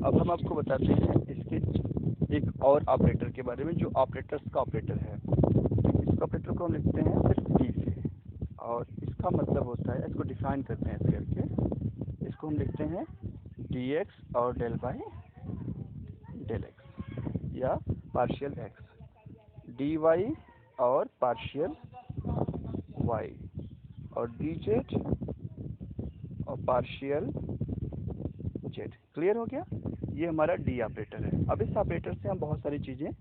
अब हम आपको बताते हैं इसके एक और ऑपरेटर के बारे में, जो ऑपरेटर्स का ऑपरेटर है। इस ऑपरेटर को हम लिखते हैं सिर्फ डी से, और इसका मतलब होता है, इसको डिफाइन करते हैं ऐसे करके, इसको हम लिखते हैं डी एक्स और डेल बाई डेल एक्स, या पार्शियल एक्स, डी वाई और पार्शियल वाई, और डी जेड और पार्शियल जेड। क्लियर हो गया? ये हमारा डी ऑपरेटर है। अब इस ऑपरेटर से हम बहुत सारी चीज़ें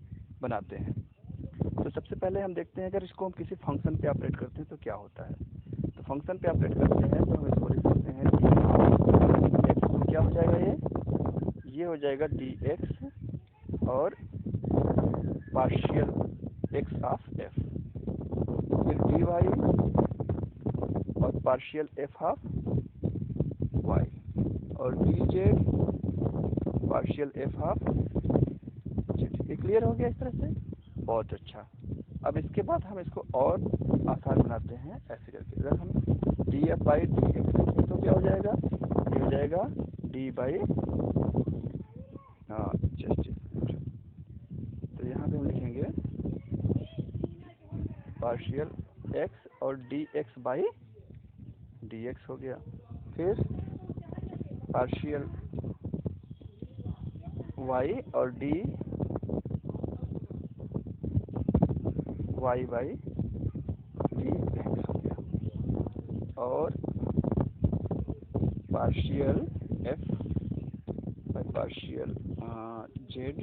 बनाते हैं। तो सबसे पहले हम देखते हैं, अगर इसको हम किसी फंक्शन पे ऑपरेट करते हैं तो क्या होता है। तो फंक्शन पे ऑपरेट करते हैं तो हम इसको लिख सकते हैं डी एक्स, तो क्या हो जाएगा, ये हो जाएगा डी एक्स और पार्शियल एक्स ऑफ एफ, फिर डी वाई और पार्शियल एफ ऑफ वाई, और D Z partial F of Z. ये क्लियर हो गया इस तरह से? बहुत अच्छा। अब इसके बाद हम इसको और आसान बनाते हैं ऐसे करके, अगर हम D F by D x लिखें तो क्या हो जाएगा, ये हो जाएगा डी बाई, हाँ जस्ट, तो यहाँ पे हम लिखेंगे पार्शियल एक्स और d x by D x हो गया, फिर पार्शियल वाई और d Y by D x हो गया, और partial F by partial Z,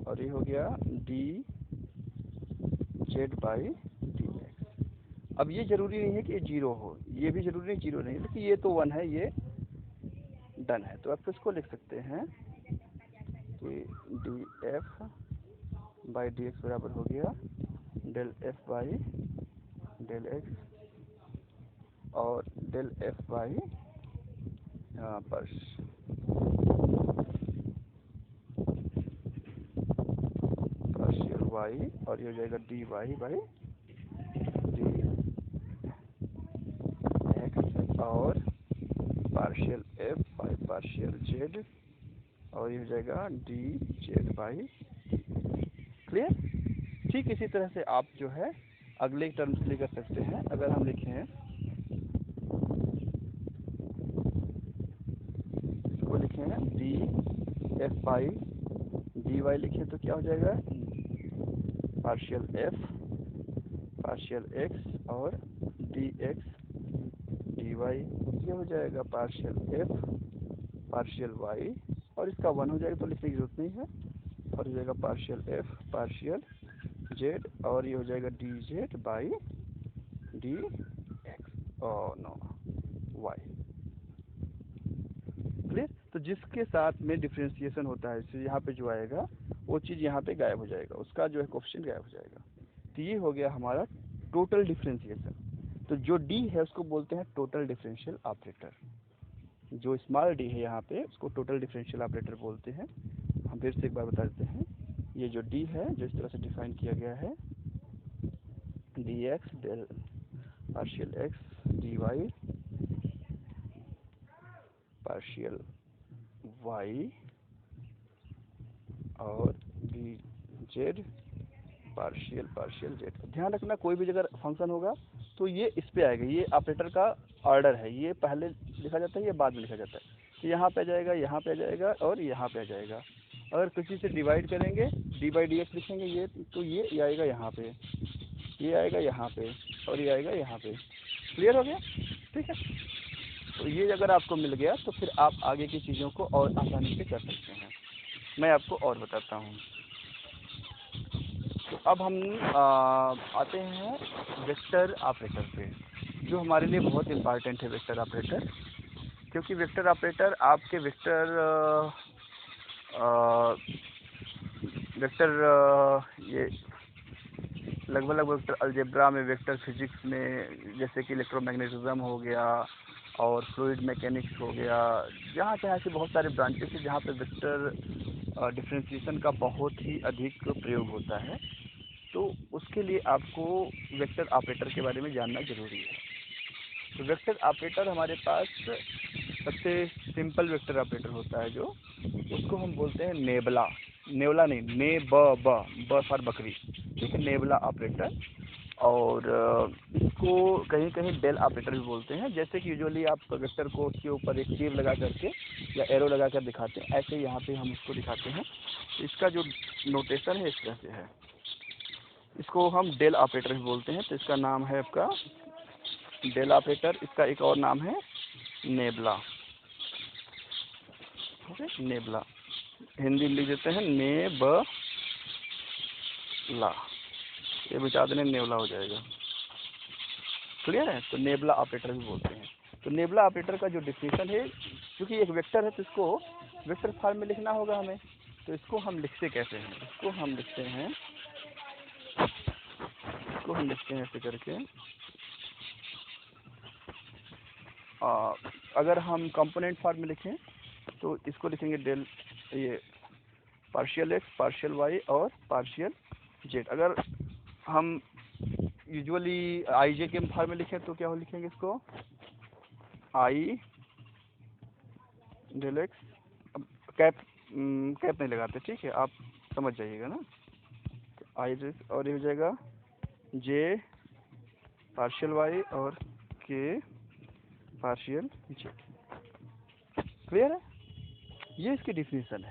और ये हो गया d z by D x. अब ये जरूरी नहीं है कि ये जीरो हो, ये भी जरूरी नहीं जीरो नहीं, लेकिन ये तो वन है, ये डन है। तो आप इसको लिख सकते हैं कि D F by D X बराबर हो गया del F by del X, और del F by partial Y, और ये हो जाएगा D Y by D x, और partial F by partial Z, और ये हो जाएगा डी जेड बाई। क्लियर? ठीक इसी तरह से आप जो है अगले टर्म्स के लिए कर सकते हैं। अगर हम लिखें, इसको लिखें d F by d y लिखें तो क्या हो जाएगा, पार्शियल एफ पार्शियल एक्स और डी एक्स डी वाई, ये हो जाएगा पार्शियल एफ पार्शियल वाई, और इसका वन हो जाएगा तो लिखने की जरूरत नहीं है, और हो जाएगा पार्शियल एफ पार्शियल जेड, और ये हो जाएगा d z by D x और नो वाई। क्लियर? तो जिसके साथ में डिफ्रेंशिएशन होता है, इससे यहाँ पे जो आएगा वो चीज़ यहाँ पे गायब हो जाएगा, उसका जो है कोएफिशिएंट गायब हो जाएगा। तो ये हो गया हमारा टोटल डिफ्रेंशिएशन। तो जो डी है उसको बोलते हैं टोटल डिफरेंशियल ऑपरेटर। जो स्मॉल डी है यहाँ पे उसको टोटल डिफरेंशियल ऑपरेटर बोलते हैं। हम फिर से एक बार बता देते हैं, ये जो डी है जो इस तरह से डिफाइन किया गया है, D X del partial X D Y partial Y और D Z partial partial Z. ध्यान रखना कोई भी जगह फंक्शन होगा तो ये इस पे आएगा, ये ऑपरेटर का ऑर्डर है, ये पहले लिखा जाता है, ये बाद में लिखा जाता है। तो यहाँ पे आ जाएगा, यहाँ पे आ जाएगा और यहाँ पे आ जाएगा। अगर किसी से डिवाइड करेंगे डी बाई डी एक्स लिखेंगे ये, तो ये आएगा यहाँ पे, ये आएगा यहाँ पे, और ये आएगा यहाँ पे। क्लियर हो गया? ठीक है। तो ये अगर आपको मिल गया तो फिर आप आगे की चीज़ों को और आसानी से कर सकते हैं। मैं आपको और बताता हूँ। तो अब हम आते हैं वेक्टर ऑपरेटर पे, जो हमारे लिए बहुत इम्पॉर्टेंट है वेक्टर ऑपरेटर, क्योंकि वेक्टर ऑपरेटर आपके वेक्टर ये लगभग वेक्टर अलजेब्रा में, वेक्टर फिजिक्स में, जैसे कि इलेक्ट्रोमैग्नेटिज्म हो गया और फ्लूइड मैकेनिक्स हो गया, जहाँ जहाँ से बहुत सारे ब्रांचेस हैं जहाँ पे वेक्टर डिफरेंशिएशन का बहुत ही अधिक प्रयोग होता है। तो उसके लिए आपको वेक्टर ऑपरेटर के बारे में जानना जरूरी है। तो वेक्टर ऑपरेटर हमारे पास सबसे सिंपल वेक्टर ऑपरेटर होता है जो, उसको हम बोलते हैं नेबला। नेवला नहीं, ने ब फॉर बकरी, ठीक है, नेबला ऑपरेटर। और इसको कहीं कहीं डेल ऑपरेटर भी बोलते हैं। जैसे कि यूजुअली आप वेक्टर को उसके ऊपर एक तीर लगा करके या एरो लगा कर दिखाते हैं, ऐसे यहाँ पे हम इसको दिखाते हैं। इसका जो नोटेशन है इस तरह से है, इसको हम डेल ऑपरेटर भी बोलते हैं। तो इसका नाम है आपका डेल ऑपरेटर, इसका एक और नाम है नेबला। ओके, नेबला हिंदी में लिख देते हैं नेबला, ये बचा देने नेबला हो जाएगा। क्लियर है? तो नेबला ऑपरेटर भी बोलते हैं। तो नेबला ऑपरेटर का जो डिफिनीशन है, क्योंकि एक वेक्टर है तो इसको वेक्टर फॉर्म में लिखना होगा हमें। तो इसको हम लिखते कैसे हैं? इसको हम लिखते हैं ऐसे करके। अगर हम कंपोनेंट फॉर्म में लिखें तो इसको लिखेंगे डेल, ये पार्शियल एक्स, पार्शियल वाई और पार्शियल जेड। अगर हम यूजुअली आई जे के फॉर्म में लिखें तो क्या लिखेंगे इसको? आई डेल एक्स, कैप नहीं लगाते, ठीक है, आप समझ जाइएगा ना। आई डेल और ये हो जाएगा जे पार्शियल वाई और के पार्शियल जेड। क्लियर है? ये इसकी डिफिनीशन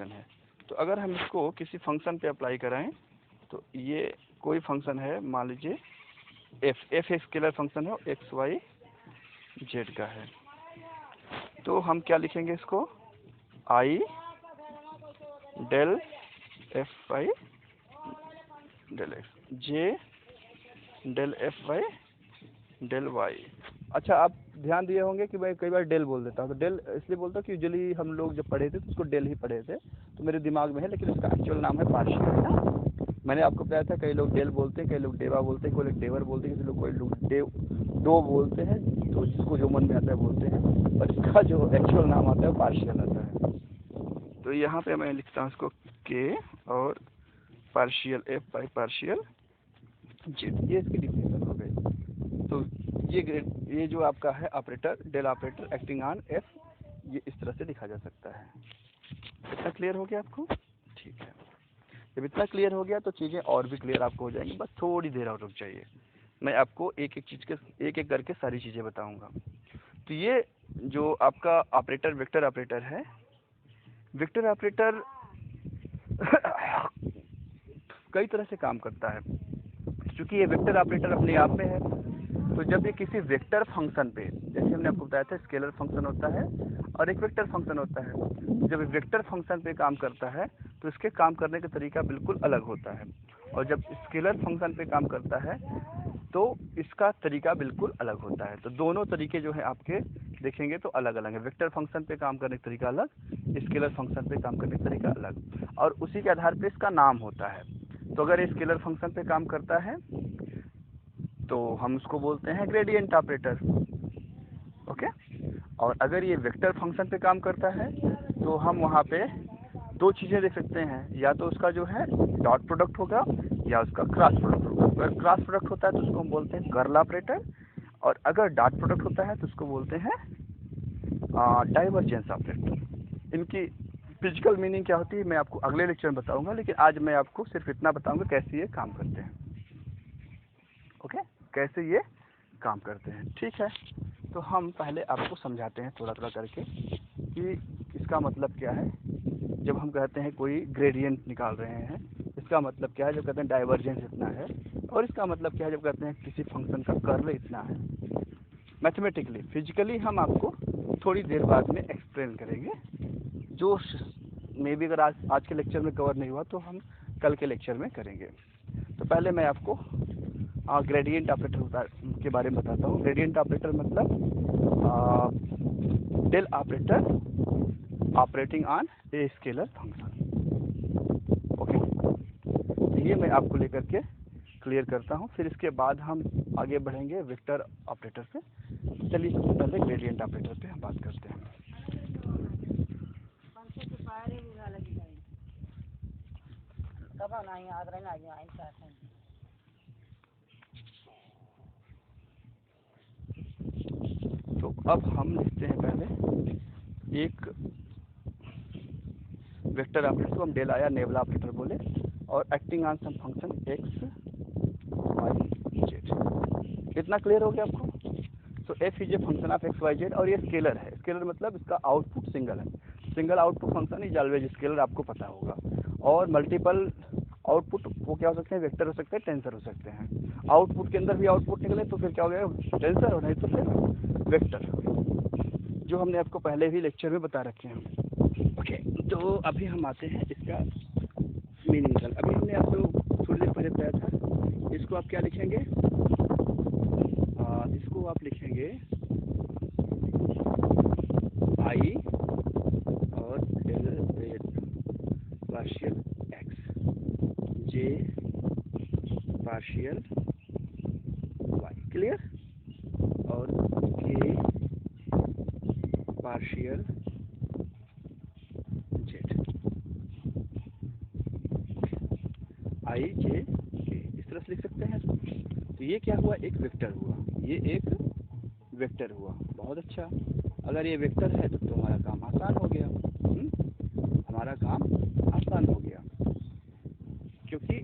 है, तो अगर हम इसको किसी फंक्शन पे अप्लाई कराएं तो ये कोई फंक्शन है, मान लीजिए एफ एक स्केलर फंक्शन है, एक्स वाई जेड का है। तो हम क्या लिखेंगे इसको? I del F Y del X, J del F Y del Y. अच्छा, आप ध्यान दिए होंगे कि मैं कई बार डेल बोल देता हूँ। तो डेल इसलिए बोलता हूँ कि यूजुअली हम लोग जब पढ़े थे तो उसको डेल ही पढ़े थे, तो मेरे दिमाग में है, लेकिन उसका एक्चुअल नाम है पार्शियल, है ना। मैंने आपको बताया था, कई लोग डेल बोलते हैं, कई लोग डेवा बोलते हैं, कोई लोग डेवर बोलते हैं, कोई लोग डो बोलते हैं, तो जिसको जो मन में आता है बोलते हैं, पर इसका जो एक्चुअल नाम आता है पार्शियल आता है। तो यहाँ पे मैं लिखता हूँ इसको के और partial F by partial Z, ये इसकी डिफिनेशन हो गई। तो ये जो आपका है operator, del operator acting on f, ये इस तरह से लिखा जा सकता है। इतना क्लियर हो गया आपको? ठीक है, जब इतना क्लियर हो गया तो चीज़ें और भी क्लियर आपको हो जाएंगी। बस थोड़ी देर और रुक जाइए, मैं आपको एक एक करके सारी चीज़ें बताऊंगा। तो ये जो आपका ऑपरेटर वेक्टर ऑपरेटर है, वेक्टर ऑपरेटर कई तरह से काम करता है। क्योंकि ये वेक्टर ऑपरेटर अपने आप में है, तो जब ये किसी वेक्टर फंक्शन पे, जैसे हमने आपको बताया था स्केलर फंक्शन होता है और एक वेक्टर फंक्शन होता है, जब वेक्टर फंक्शन पे काम करता है तो इसके काम करने का तरीका बिल्कुल अलग होता है, और जब स्केलर फंक्शन पे काम करता है तो इसका तरीका बिल्कुल अलग होता है। तो दोनों तरीके जो है आपके देखेंगे तो अलग अलग है। वेक्टर फंक्शन पे काम करने का तरीका अलग, स्केलर फंक्शन पे काम करने का तरीका अलग, और उसी के आधार पे इसका नाम होता है। तो अगर ये स्केलर फंक्शन पे काम करता है तो हम उसको बोलते हैं ग्रेडियंट ऑपरेटर, ओके। और अगर ये वेक्टर फंक्शन पे काम करता है तो हम वहाँ पे दो चीज़ें देख सकते हैं, या तो उसका जो है डॉट प्रोडक्ट होगा या उसका क्रॉस प्रोडक्ट होगा। अगर क्रॉस प्रोडक्ट होता है तो उसको हम बोलते हैं कर्ल ऑपरेटर, और अगर डॉट प्रोडक्ट होता है तो उसको बोलते हैं डाइवर्जेंस ऑपरेटर। इनकी फिजिकल मीनिंग क्या होती है मैं आपको अगले लेक्चर में बताऊंगा, लेकिन आज मैं आपको सिर्फ इतना बताऊंगा कैसे ये काम करते हैं, ओके, कैसे ये काम करते हैं। ठीक है, तो हम पहले आपको समझाते हैं थोड़ा थोड़ा करके कि इसका मतलब क्या है। जब हम कहते हैं कोई ग्रेडियंट निकाल रहे हैं, इसका मतलब क्या है। जब कहते हैं डाइवर्जेंस इतना है, और इसका मतलब क्या है जब कहते हैं किसी फंक्शन का कर्ल इतना है। मैथमेटिकली, फिजिकली हम आपको थोड़ी देर बाद में एक्सप्लेन करेंगे, जो मे भी अगर आज के लेक्चर में कवर नहीं हुआ तो हम कल के लेक्चर में करेंगे। तो पहले मैं आपको ग्रेडियंट ऑपरेटर के बारे में बताता हूँ। ग्रेडियंट ऑपरेटर मतलब del operator operating on a scalar function, okay. ये मैं आपको लेकर के क्लियर करता हूँ, फिर इसके बाद हम आगे बढ़ेंगे वेक्टर ऑपरेटर पे। चलिए सबसे पहले ग्रेडियंट ऑपरेटर पे हम बात करते हैं। तो अब हम लिखते हैं पहले एक वेक्टर ऑपरेटर को हम डेल आया नेबला ऑपरेटर बोले, और acting on some function x Y z. इतना क्लियर हो गया आपको? तो f is a function of x Y Z, और ये स्केलर है। स्केलर मतलब इसका आउटपुट सिंगल है। Single output function is always scalar, आपको पता होगा। और मल्टीपल आउटपुट वो क्या हो सकते हैं? वेक्टर हो सकते हैं, टेंसर हो सकते हैं। आउटपुट के अंदर भी आउटपुट निकले तो फिर क्या हो गया? टेंसर, और नहीं तो फिर वेक्टर, जो हमने आपको पहले भी लेक्चर में बता रखे हैं। ओके, तो अभी हम आते हैं इसका मीनिंग निकल। अभी हमने आपको थोड़ी देर पहले बताया था, इसको आप क्या लिखेंगे? इसको आप लिखेंगे आई और डेल पार्शियल एक्स, जे पार्शियल वाई, क्लियर? और के पार्शियल जेड, आई जे के, इस तरह से लिख सकते हैं। तो ये क्या हुआ? एक वेक्टर हुआ, ये एक वेक्टर हुआ। बहुत अच्छा। अगर ये वेक्टर है तो हमारा काम आसान हो गया। हमारा काम आसान हो गया, क्योंकि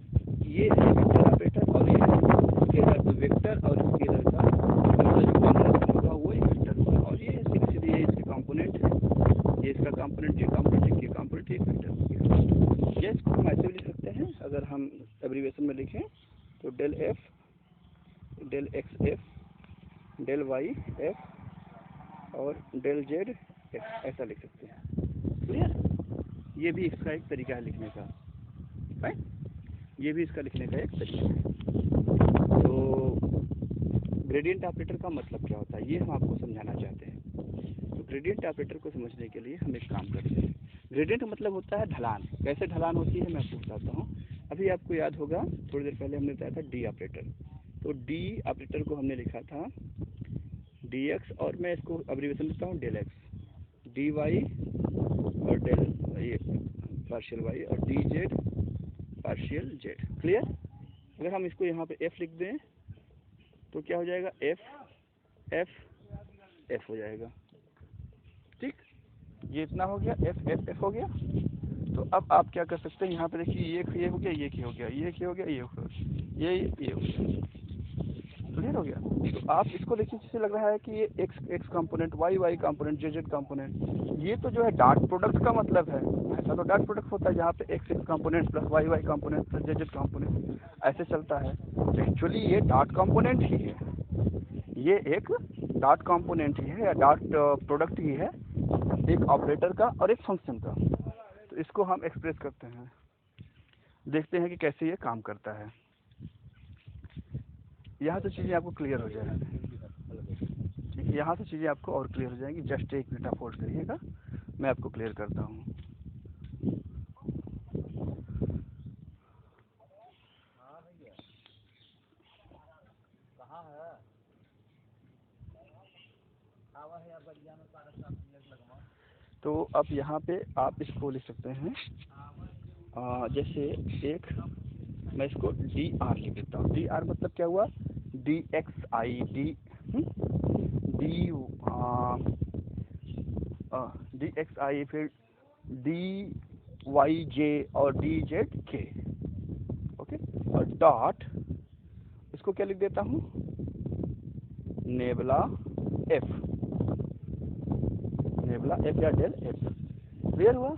ये है वेक्टर ऑपरेटर और ये स्केलर। तो वेक्टर और स्केलर का जो कॉम्बिनेशन होगा वो एक वेक्टर होगा। और ये सीधे ये इसके कंपोनेंट है, ये इसका कंपोनेंट, ये कंपोनेंट, ये कंपोनेंट, एक वेक्टर हो गया। ये इसको हम ऐसे भी लिख सकते हैं, अगर हम एब्रीविएशन में लिखें तो del f, del x f, del y f और डेल जेड एफ, ऐसा लिख सकते हैं। क्लियर? ये भी इसका एक तरीका है लिखने का, राइट? ये भी इसका लिखने का एक तरीका है। तो ग्रेडियंट ऑपरेटर का मतलब क्या होता है, ये हम आपको समझाना चाहते हैं। तो ग्रेडियंट ऑपरेटर को समझने के लिए हम एक काम करते हैं। ग्रेडियंट का मतलब होता है ढलान। कैसे ढलान होती है मैं आपको बताता हूँ। अभी आपको याद होगा, थोड़ी देर पहले हमने बताया था डी ऑपरेटर। तो डी ऑपरेटर को हमने लिखा था डी एक्स, और मैं इसको अब्रीविएशन देता हूँ डेल एक्स, डी वाई और डेल ये पार्शियल वाई, और D Z partial z. Clear? अगर हम इसको यहाँ पे एफ लिख दें तो क्या हो जाएगा? एफ एफ एफ हो जाएगा। ठीक, ये इतना हो गया, एफ एफ एफ हो गया। तो अब आप क्या कर सकते हैं, यहाँ पे देखिए ये हो गया, ये हो गया, ये हो गया, ये हो गया, ये हो गया। क्लियर हो गया? तो आप इसको देखिए, जिससे लग रहा है कि ये x x component, y y component, z z component. ये तो जो है डॉट प्रोडक्ट का मतलब है। ऐसा तो डॉट प्रोडक्ट होता है जहाँ पे x x component plus y y component plus z z component ऐसे चलता है। एक्चुअली ये डॉट कंपोनेंट ही है, ये एक डॉट कंपोनेंट ही है या डॉट प्रोडक्ट ही है, एक ऑपरेटर का और एक फंक्शन का। तो इसको हम एक्सप्रेस करते हैं, देखते हैं कि कैसे ये काम करता है। यहाँ से चीज़ें आपको क्लियर हो जाएंगी। ठीक है, यहाँ से चीज़ें आपको और क्लियर हो जाएंगी। जस्ट एक मिनट आप होल्ड करिएगा, मैं आपको क्लियर करता हूँ। तो अब यहाँ पे आप इसको लिख सकते हैं, जैसे एक मैं इसको डी आर लिख देता हूँ। डी आर मतलब क्या हुआ? D X I D D X I, फिर डी वाई जे और डी जेड के। ओके, और डॉट इसको क्या लिख देता हूँ? नेबला एफ, नेबला एफ या डेल एफ। क्लियर हुआ?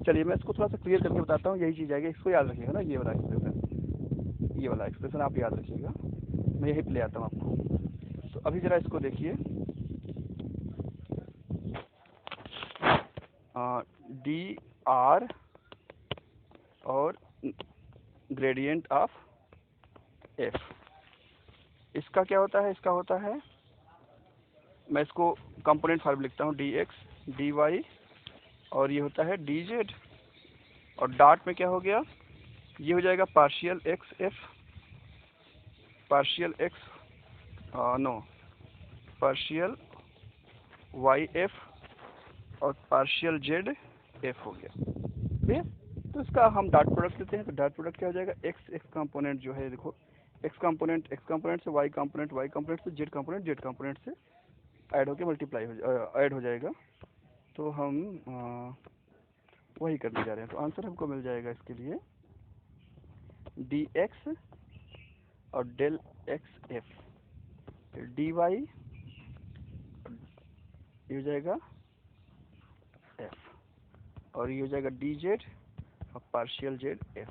चलिए मैं इसको थोड़ा सा क्लियर करके बताता हूँ, यही चीज़ आएगी। इसको याद रखिएगा ना, ये वाला एक्सप्रेशन, ये वाला एक्सप्रेशन आप याद रखिएगा। मैं यही पे ले आता हूँ आपको। तो अभी ज़रा इसको देखिए, डी आर और ग्रेडियंट ऑफ एफ, इसका क्या होता है? इसका होता है, मैं इसको कंपोनेंट फॉर्म लिखता हूँ, डी एक्स डी वाई और ये होता है डी जेड, और डॉट में क्या हो गया? ये हो जाएगा partial x f, partial x no partial y f और पार्शियल जेड एफ हो गया। क्लियर? तो इसका हम डॉट प्रोडक्ट लेते हैं। तो डॉट प्रोडक्ट क्या हो जाएगा? एक्स एक्स कंपोनेंट जो है, देखो एक्स कंपोनेंट से वाई कंपोनेंट, वाई कंपोनेंट से जेड कंपोनेंट, जेड कंपोनेंट से ऐड होके मल्टीप्लाई ऐड हो जाएगा। तो हम वही करने जा रहे हैं। तो आंसर हमको मिल जाएगा इसके लिए डी एक्स और del x f d y ये हो जाएगा एफ और ये हो जाएगा डी जेड और पार्शियल जेड एफ।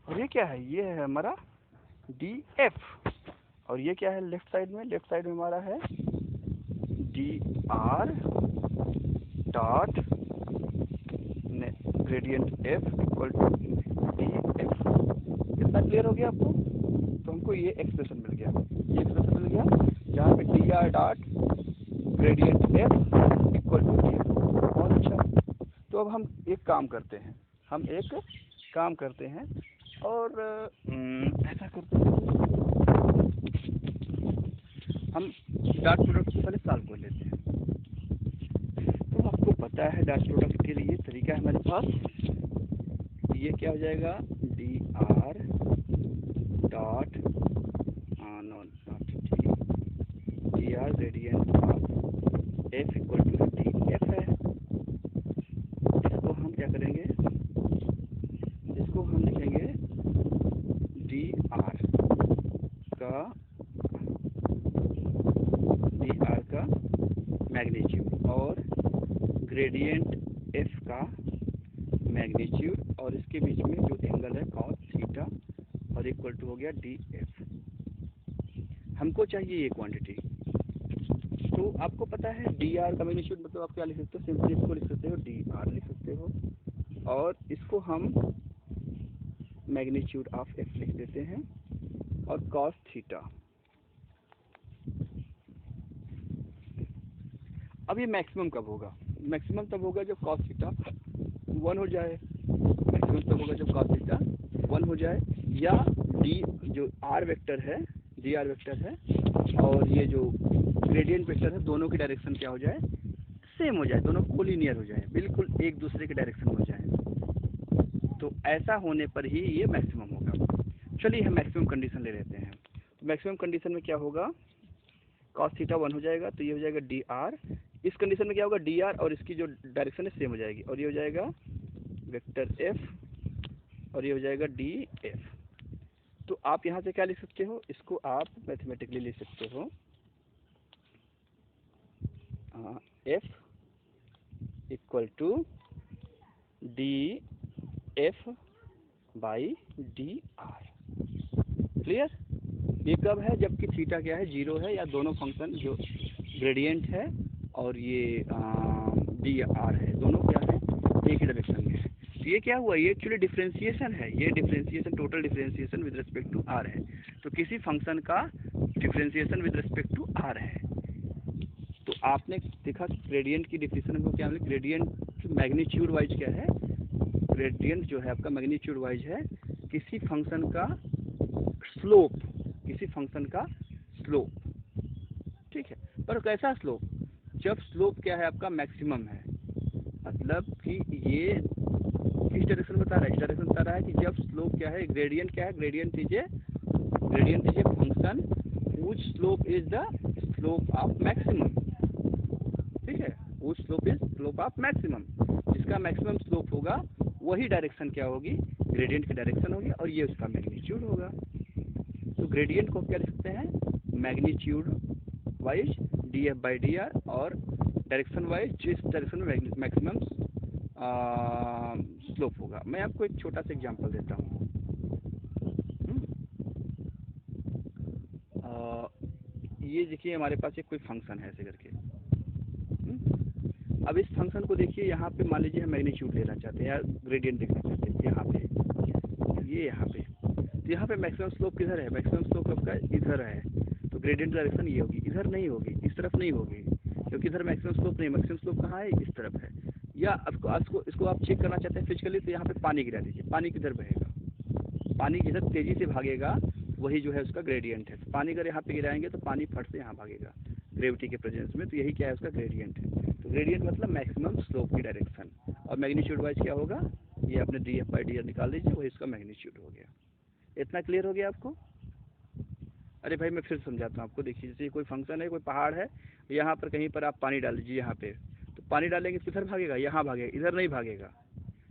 और ये क्या है? ये है हमारा डी एफ। और ये क्या है लेफ्ट साइड में? लेफ्ट साइड में हमारा है d r dot gradient f equal to d f. कितना क्लियर हो गया आपको? तो हमको ये एक्सप्रेशन मिल गया, ये एक्सप्रेशन मिल गया जहाँ पे d r dot gradient f equal to d f. बहुत अच्छा। तो अब हम एक काम करते हैं, और ऐसा करते हैं, हम डॉट प्रोडक्ट से पहले सॉल्व कर लेते हैं। तो आपको पता है डॉट प्रोडक्ट के लिए तरीका है हमारे पास। ये क्या हो जाएगा? D r dot d r gradient of f equal to d f है। इसको हम क्या करेंगे? इसको हम लिखेंगे डी आर का मैग्नीट्यूड और ग्रेडियंट एफ का मैग्नीट्यूड और इसके बीच में जो एंगल है कॉस थीटा और इक्वल टू हो गया डी एफ। हमको चाहिए ये क्वांटिटी। तो आपको पता है डी आर का मैग्नीट्यूड मतलब आप क्या लिख सकते हो? सिंपली इसको लिख सकते हो डी आर लिख सकते हो और इसको हम मैग्नीट्यूड ऑफ एफ लिख देते हैं और कॉस थीटा। अब ये मैक्सिमम कब होगा? मैक्सिमम तब होगा जब कॉस थीटा 1 हो जाए। मैक्सिमम तब होगा जब कॉस थीटा 1 हो जाए या डी जो आर वेक्टर है, डी आर वेक्टर है और ये जो ग्रेडियंट वेक्टर है दोनों की डायरेक्शन क्या हो जाए? सेम हो जाए, दोनों कोलिनियर हो जाए, बिल्कुल एक दूसरे के डायरेक्शन हो जाए। तो ऐसा होने पर ही ये मैक्सिमम होगा। चलिए हम मैक्सिमम कंडीशन ले लेते हैं। तो मैक्सिमम कंडीशन में क्या होगा? कॉस थीटा 1 हो जाएगा तो ये हो जाएगा डी आर। इस कंडीशन में क्या होगा? डी आर और इसकी जो डायरेक्शन है सेम हो जाएगी और ये हो जाएगा वेक्टर एफ और ये हो जाएगा डी एफ। तो आप यहाँ से क्या लिख सकते हो? इसको आप मैथमेटिकली लिख सकते हो f equal to d F by d r. Clear? ये कब है? जबकि थीटा क्या है? 0 है या दोनों फंक्शन जो ग्रेडियंट है और ये डी आर है दोनों क्या है? एक ही डायरेक्शन में है। तो ये क्या हुआ? ये एक्चुअली डिफरेंशिएशन है। ये differentiation total differentiation with respect to r है। तो किसी फंक्शन का differentiation with respect to r है। तो आपने देखा ग्रेडियंट की डिफिनेशन को क्या मिले? ग्रेडियंट मैग्नीट्यूड वाइज क्या है? ग्रेडियंट जो है आपका मैग्नीट्यूड वाइज है किसी फंक्शन का स्लोप, किसी फंक्शन का स्लोप। ठीक है, पर कैसा स्लोप? जब स्लोप क्या है आपका? मैक्सिमम है। मतलब कि ये किस डायरेक्शन बता रहा है? इस डायरेक्शन बता रहा है कि जब स्लोप क्या है? ग्रेडियंट क्या है? Gradient is a function which slope is the slope of maximum. ठीक है, which slope is slope of maximum. जिसका मैक्सिमम स्लोप होगा वही डायरेक्शन क्या होगी? ग्रेडियंट की डायरेक्शन होगी और ये उसका मैग्नीट्यूड होगा। तो ग्रेडियंट को क्या लिख सकते हैं? Magnitude wise D F by d are और डायरेक्शन वाइज जिस डायरेक्शन में मैक्सिमम स्लोप होगा। मैं आपको एक छोटा सा एग्जांपल देता हूँ। ये देखिए हमारे पास एक कोई फंक्शन है ऐसे करके। अब इस फंक्शन को देखिए, यहाँ पे मान लीजिए हम मैग्नीट्यूड लेना चाहते हैं या ग्रेडियंट देखना चाहते हैं। यहाँ पे ये यहाँ पे तो यहाँ पे मैक्सिमम स्लोप किधर है? मैक्सिमम स्लोप आपका इधर है। तो ग्रेडियंट डायरेक्शन ये होगी, इधर नहीं होगी, इस तरफ नहीं होगी, क्योंकि इधर मैक्सिमम स्लोप नहीं। मैक्सिमम स्लोप कहाँ है? इस तरफ है। या इसको आप चेक करना चाहते हैं फिजिकली, तो यहाँ पे पानी गिरा दीजिए। पानी किधर बहेगा? पानी जिधर तेजी से भागेगा वही जो है उसका ग्रेडियंट है। तो पानी अगर यहाँ पे गिराएंगे तो पानी फट से यहाँ भागेगा ग्रेविटी के प्रेजेंस में। तो यही क्या है? उसका ग्रेडियंट है। तो ग्रेडियंट मतलब मैक्सिमम स्लोप की डायरेक्शन। और मैग्नीट्यूड वाइज क्या होगा? ये आपने D F by d are निकाल दीजिए, वही इसका मैग्नीट्यूड हो गया। इतना क्लियर हो गया आपको? अरे भाई मैं फिर समझाता हूँ आपको। देखिए जैसे कोई फंक्शन है, कोई पहाड़ है, यहाँ पर कहीं पर आप पानी डाल दीजिए यहाँ पे, तो पानी डालेंगे तो किधर भागेगा, यहाँ भागेगा, इधर नहीं भागेगा।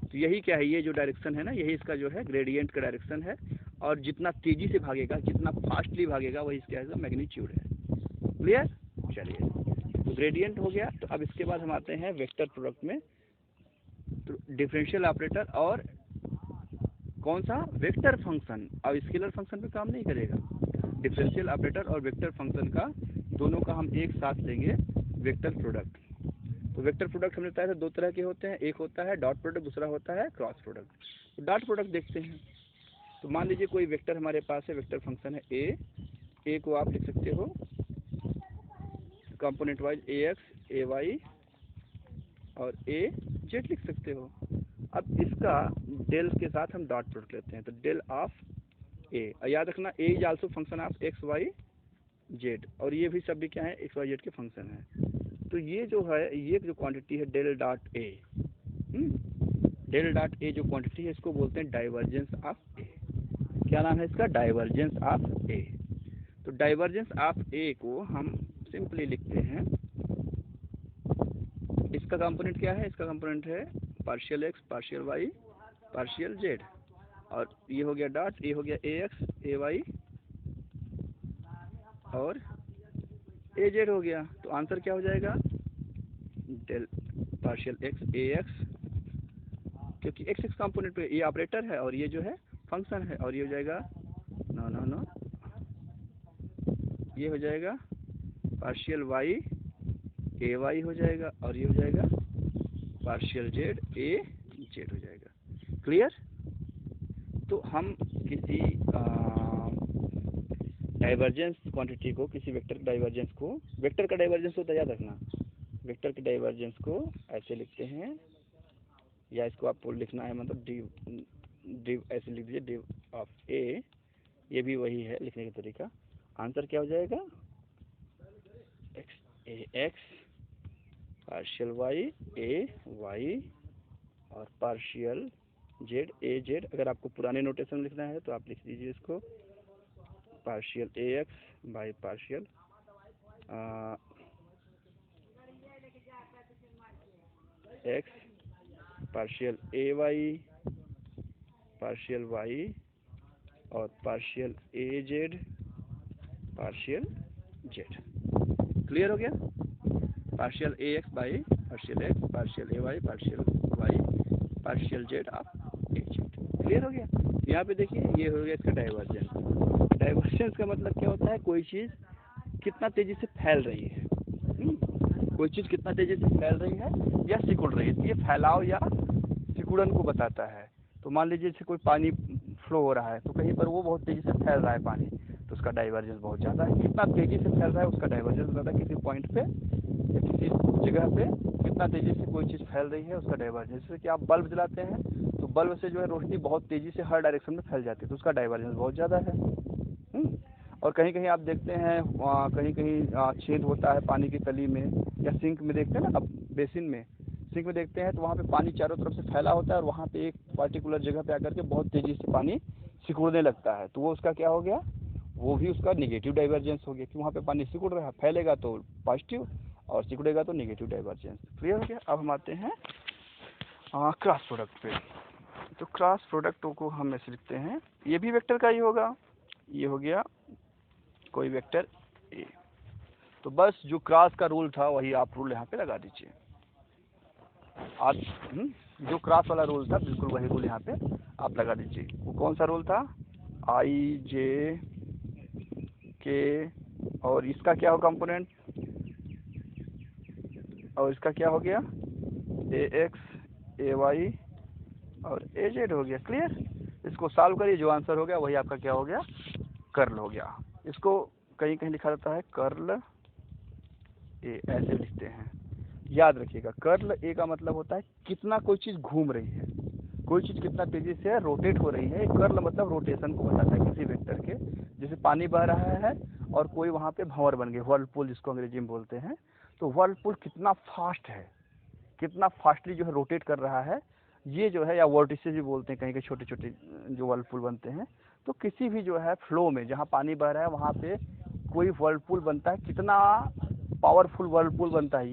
तो यही क्या है, ये जो डायरेक्शन है ना, यही इसका जो है ग्रेडियंट का डायरेक्शन है। और जितना तेज़ी से भागेगा, जितना फास्टली भागेगा, वही इसका मैग्नीट्यूड है। क्लियर? चलिए, तो ग्रेडियंट हो गया। तो अब इसके बाद हम आते हैं वेक्टर प्रोडक्ट में। तो डिफरेंशियल ऑपरेटर और कौन सा, वेक्टर फंक्शन। अब स्केलर फंक्शन पे काम नहीं करेगा। डिफरेंशियल ऑपरेटर और वेक्टर फंक्शन का, दोनों का हम एक साथ लेंगे वेक्टर प्रोडक्ट। तो वेक्टर प्रोडक्ट हमने बताया था दो तरह के होते हैं, एक होता है डॉट प्रोडक्ट, दूसरा होता है क्रॉस प्रोडक्ट। तो डॉट प्रोडक्ट देखते हैं। तो मान लीजिए कोई वेक्टर हमारे पास है, वेक्टर फंक्शन है ए को आप लिख सकते हो कंपोनेंट वाइज ए एक्स ए वाई और ए जेड लिख सकते हो। अब इसका डेल के साथ हम डॉट प्रोडक्ट लेते हैं, तो डेल ऑफ ए, याद रखना A is also function of x Y Z, और ये भी सब भी क्या है, एक्स वाई जेड के फंक्शन है। तो ये जो है, ये जो क्वांटिटी है del dot A, del dot A जो क्वांटिटी है, इसको बोलते हैं डाइवर्जेंस ऑफ ए। क्या नाम है इसका, डाइवर्जेंस ऑफ ए। तो डाइवर्जेंस ऑफ ए को हम सिंपली लिखते हैं, इसका कंपोनेंट क्या है, इसका कंपोनेंट है partial x partial y partial Z, और ये हो गया डॉट, ये हो गया ए एक्स ए वाई और ए जेड हो गया। तो आंसर क्या हो जाएगा, डेल पार्शियल एक्स ए एक्स, क्योंकि एक्स एक्स कंपोनेंट पे ये ऑपरेटर है और ये जो है फंक्शन है, और ये हो जाएगा नो नो नो, ये हो जाएगा पार्शियल वाई ए वाई हो जाएगा, और ये हो जाएगा पार्शियल जेड ए जेड हो जाएगा। क्लियर? तो हम किसी डाइवर्जेंस क्वांटिटी को, किसी वेक्टर डाइवर्जेंस को, वेक्टर का डाइवर्जेंस होता है याद रखना, वेक्टर के डाइवर्जेंस को ऐसे लिखते हैं, या इसको आपको लिखना है मतलब डिव ऐसे लिख दीजिए, डिव ऑफ ए, ये भी वही है लिखने का तरीका। आंसर क्या हो जाएगा, एक्स ए एक्स पार्शियल वाई ए वाई और पार्शियल जेड ए जेड। अगर आपको पुराने नोटेशन लिखना है तो आप लिख दीजिए इसको partial a x by partial x partial a y partial Y और partial a z partial z. Clear हो गया? Partial a x by partial x partial a y partial y partial z of a z. Clear हो गया? यहाँ पे देखिए ये हो गया इसका डाइवर्जेंस। डाइवर्जेंस का मतलब क्या होता है, कोई चीज़ कितना तेज़ी से फैल रही है, कोई चीज़ कितना तेज़ी से फैल रही है या सिकुड़ रही है, ये फैलाव या सिकुड़न को बताता है। तो मान लीजिए जैसे कोई पानी फ्लो हो रहा है, तो कहीं पर वो बहुत तेज़ी से फैल रहा है पानी, तो उसका डाइवर्जेंस बहुत ज़्यादा है। कितना तेज़ी से फैल रहा है उसका डाइवर्जेंस ज़्यादा, किसी पॉइंट पे या किसी जगह पे कितना तेज़ी से कोई चीज़ फैल रही है उसका डाइवर्जेंस। जैसे कि आप बल्ब जलाते हैं, तो बल्ब से जो है रोशनी बहुत तेज़ी से हर डायरेक्शन में फैल जाती है, तो उसका डाइवर्जेंस बहुत ज़्यादा है। और कहीं कहीं आप देखते हैं कहीं कहीं छेद होता है पानी की तली में, या सिंक में देखते हैं ना, अब बेसिन में सिंक में देखते हैं, तो वहाँ पे पानी चारों तरफ से फैला होता है और वहाँ पे एक पर्टिकुलर जगह पे आकर के बहुत तेज़ी से पानी सिकुड़ने लगता है, तो वो उसका क्या हो गया, वो भी उसका निगेटिव डाइवर्जेंस हो गया, कि वहाँ पे पानी सिकुड़ रहा है, फैलेगा तो पॉजिटिव और सिकुड़ेगा तो निगेटिव डाइवर्जेंस। क्लियर हो गया? अब हम आते हैं क्रॉस प्रोडक्ट पे। तो क्रॉस प्रोडक्ट को हम ऐसे लिखते हैं, ये भी वेक्टर का ही होगा, ये हो गया कोई वेक्टर ए, तो बस जो क्रॉस का रूल था वही आप रूल यहाँ पे लगा दीजिए। आप जो क्रॉस वाला रूल था बिल्कुल वही रूल यहाँ पे आप लगा दीजिए। वो कौन सा रूल था, आई जे के, और इसका क्या हो कंपोनेंट, और इसका क्या हो गया, ए एक्स ए वाई और ए जेड हो गया। क्लियर? इसको सॉल्व करिए, जो आंसर हो गया वही आपका क्या हो गया, कर्ल हो गया। इसको कहीं कहीं लिखा जाता है कर्ल ए, ऐसे लिखते हैं, याद रखिएगा। कर्ल ए का मतलब होता है कितना कोई चीज़ घूम रही है, कोई चीज़ कितना तेज़ी से रोटेट हो रही है। कर्ल मतलब रोटेशन को बताता है किसी वेक्टर के। जैसे पानी बह रहा है और कोई वहाँ पे भंवर बन गए, व्हर्लपूल जिसको अंग्रेजी में बोलते हैं, तो व्हर्लपूल कितना फास्ट है, कितना फास्टली जो है रोटेट कर रहा है, ये जो है, या वोर्टिसेस भी बोलते हैं कहीं के छोटे छोटे जो व्हर्लपूल बनते हैं, तो किसी भी जो है फ्लो में जहाँ पानी बह रहा है वहाँ पे कोई वर्लपूल बनता है, कितना पावरफुल वर्लपूल बनता है,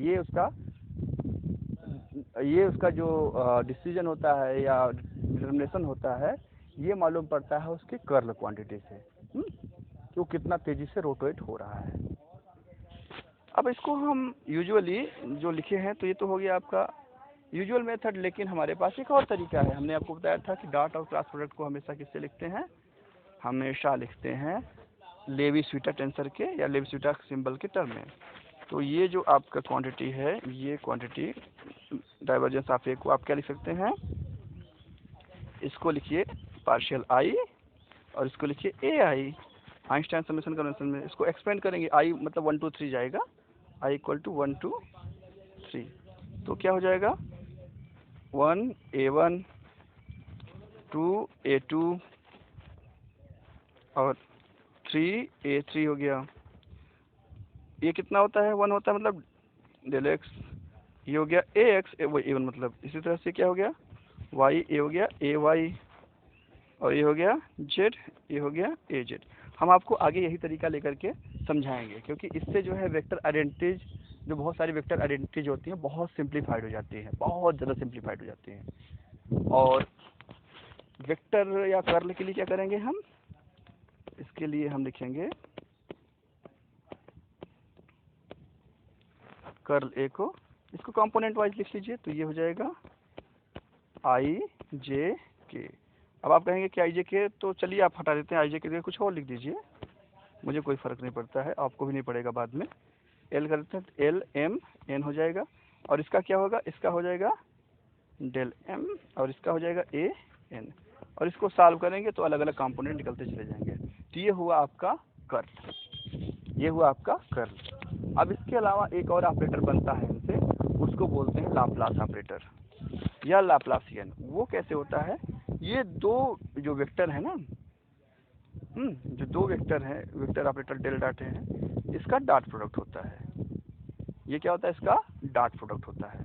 ये उसका जो डिसीजन होता है या डिटर्मिनेशन होता है, ये मालूम पड़ता है उसके कर्ल क्वांटिटी से, कि वो कितना तेजी से रोटेट हो रहा है। अब इसको हम यूजुअली जो लिखे हैं, तो ये तो हो गया आपका यूजुअल मेथड, लेकिन हमारे पास एक और तरीका है। हमने आपको बताया था कि डॉट और क्रॉस प्रोडक्ट को हमेशा किससे लिखते हैं, हमेशा लिखते हैं लेवी-स्वीटर टेंसर के या लेवी-स्वीटर सिंबल के टर्म में। तो ये जो आपका क्वांटिटी है, ये क्वांटिटी डाइवर्जेंस ऑफ ए को आप क्या लिख सकते हैं, इसको लिखिए पार्शियल आई और इसको लिखिए ए आई, आइंस्टाइन समेशन कन्वेंशन में। इसको एक्सपेंड करेंगे, आई मतलब 1 2 3 जाएगा, आई इक्वल टू 1 2 3, तो क्या हो जाएगा 1 A1 2 A2 और 3 A3 हो गया। ये कितना होता है, 1 होता है, मतलब डेल एक्स, ये हो गया ए एक्स वो A1 मतलब। इसी तरह से क्या हो गया वाई, ए हो गया ए वाई, और ये हो गया जेड, ये हो गया ए जेड। हम आपको आगे यही तरीका लेकर के समझाएंगे, क्योंकि इससे जो है वेक्टर आइडेंटिटीज, जो बहुत सारी वेक्टर आइडेंटिटीज होती हैं, बहुत सिंप्लीफाइड हो जाती हैं, बहुत ज़्यादा सिंप्लीफाइड हो जाती हैं। और वेक्टर या कर्ल के लिए क्या करेंगे हम, इसके लिए हम लिखेंगे कर्ल ए को, इसको कंपोनेंट वाइज लिख लीजिए, तो ये हो जाएगा आई जे के। अब आप कहेंगे कि आई जे के, तो चलिए आप हटा देते हैं आई जे के, कुछ और लिख दीजिए, मुझे कोई फ़र्क नहीं पड़ता है, आपको भी नहीं पड़ेगा बाद में। एल कर देते हैं, एल एम एन हो जाएगा, और इसका क्या होगा, इसका हो जाएगा डेल एम, और इसका हो जाएगा ए एन, और इसको सॉल्व करेंगे तो अलग अलग कंपोनेंट निकलते चले जाएंगे। तो ये हुआ आपका कर्ल, ये हुआ आपका कर्ल। अब इसके अलावा एक और ऑपरेटर बनता है इनसे, उसको बोलते हैं लाप्लास ऑपरेटर या लाप्लासियन। वो कैसे होता है, ये दो जो वेक्टर है ना, जो दो वेक्टर हैं, वेक्टर ऑपरेटर डेल डॉट हैं, इसका डॉट प्रोडक्ट होता है। ये क्या होता है, इसका डॉट प्रोडक्ट होता है।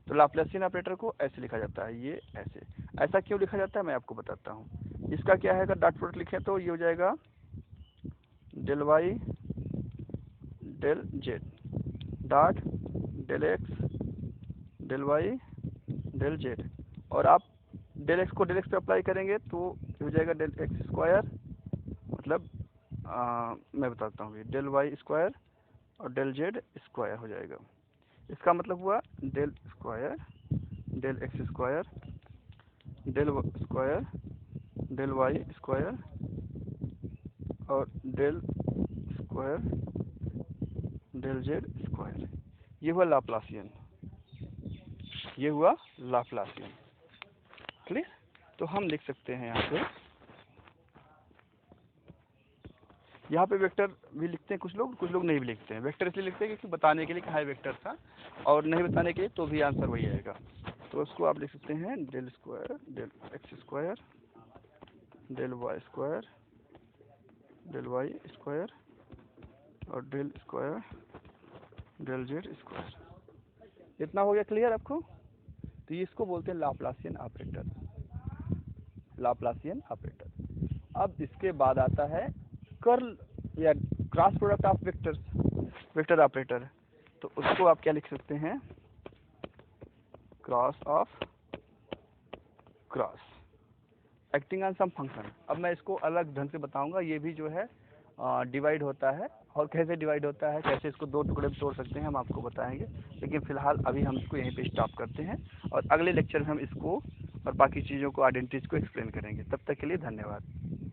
तो लाप्लासियन ऑपरेटर को ऐसे लिखा जाता है, ये ऐसे। ऐसा क्यों लिखा जाता है मैं आपको बताता हूँ। इसका क्या है, अगर डॉट प्रोडक्ट लिखें तो ये हो जाएगा del y del z dot del x del y del z, और आप डेल एक्स को डेल एक्स पे अप्लाई करेंगे तो हो जाएगा डेल एक्स स्क्वायर, मतलब मैं बताता हूँ, डेल वाई स्क्वायर और डेल जेड स्क्वायर हो जाएगा। इसका मतलब हुआ del square del X square del square del Y square और del square del Z square. ये हुआ लाप्लासियन, ये हुआ लाप्लासियन। क्लियर। तो हम लिख सकते हैं यहाँ पे वेक्टर भी लिखते हैं कुछ लोग नहीं भी लिखते हैं। वेक्टर इसलिए लिखते हैं क्योंकि बताने के लिए कि हाई वेक्टर था, और नहीं बताने के लिए तो भी आंसर वही आएगा। तो उसको आप लिख सकते हैं del square del X square del Y square del Y square और del square del Z square. इतना हो गया क्लियर आपको। तो इसको बोलते हैं लाप्लासियन ऑपरेटर, लाप्लासियन ऑपरेटर। अब इसके बाद आता है कर्ल या cross product of vectors, vector operator. तो उसको आप क्या लिख सकते हैं, cross of cross acting on some function. अब मैं इसको अलग ढंग से बताऊंगा, ये भी जो है डिवाइड होता है, और कैसे डिवाइड होता है, कैसे इसको दो टुकड़े में तोड़ सकते हैं, हम आपको बताएंगे। लेकिन फिलहाल अभी हम इसको यहीं पे स्टॉप करते हैं, और अगले लेक्चर में हम इसको और बाकी चीज़ों को, आइडेंटिटीज को एक्सप्लेन करेंगे। तब तक के लिए धन्यवाद।